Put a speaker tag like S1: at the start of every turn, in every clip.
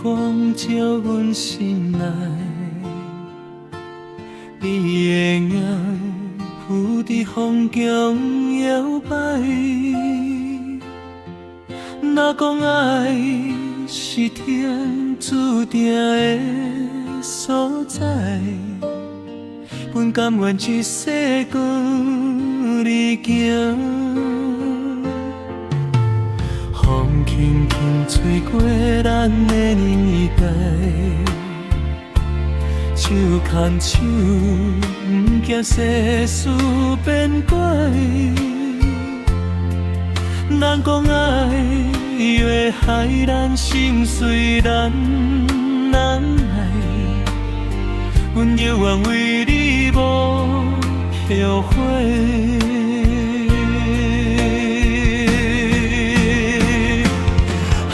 S1: 光照阮心内，你的影浮伫风中摇摆。若讲爱是天注定的所在，阮甘愿一世搁你行。风轻轻吹过咱的年代，手牵手，不惊世事变改。咱讲爱，越害咱心碎难爱。阮犹原为你无后悔。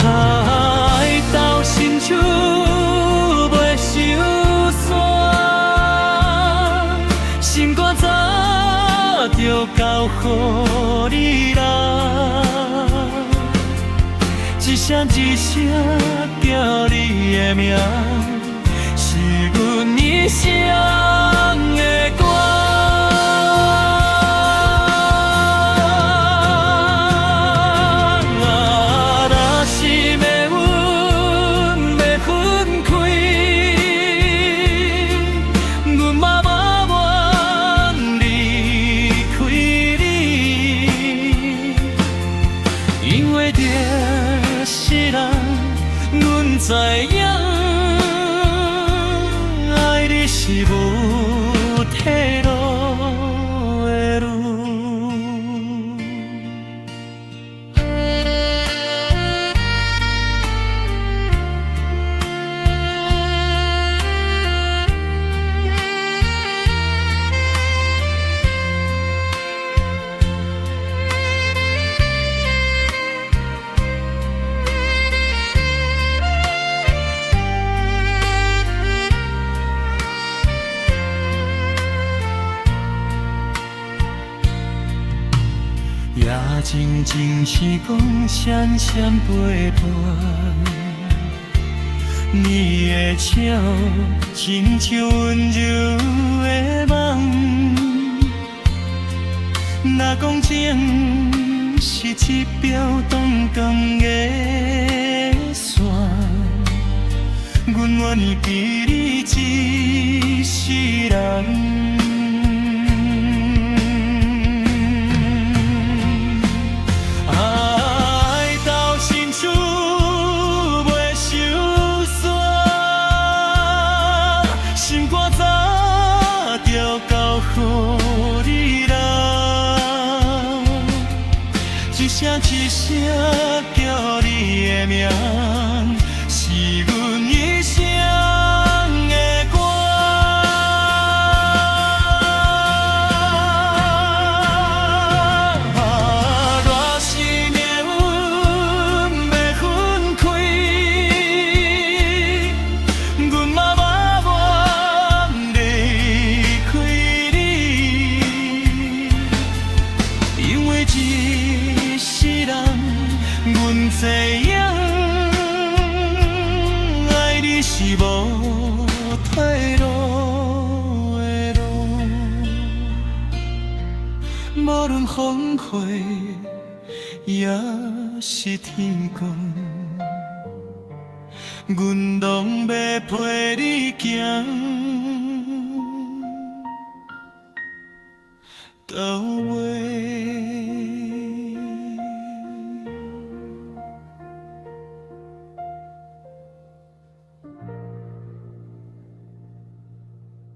S1: 爱到深处袂收山，心肝早就交予你啦。一声一声叫你的名，是阮一生的歌。若是要阮要分开，阮嘛无愿离开你，因为这是人，阮知影，爱你是无退路的路。夜静静是讲闪闪陪伴，你的笑亲像温柔的梦。若讲情是一条动光的线，阮愿意记你一世人。一声一声叫你的名，是阮一生的歌。若是命运要分开，阮嘛无愿离开你，因为一世人，阮知影，爱你是无退路的路。无论风雨也是天公，阮拢要陪你行到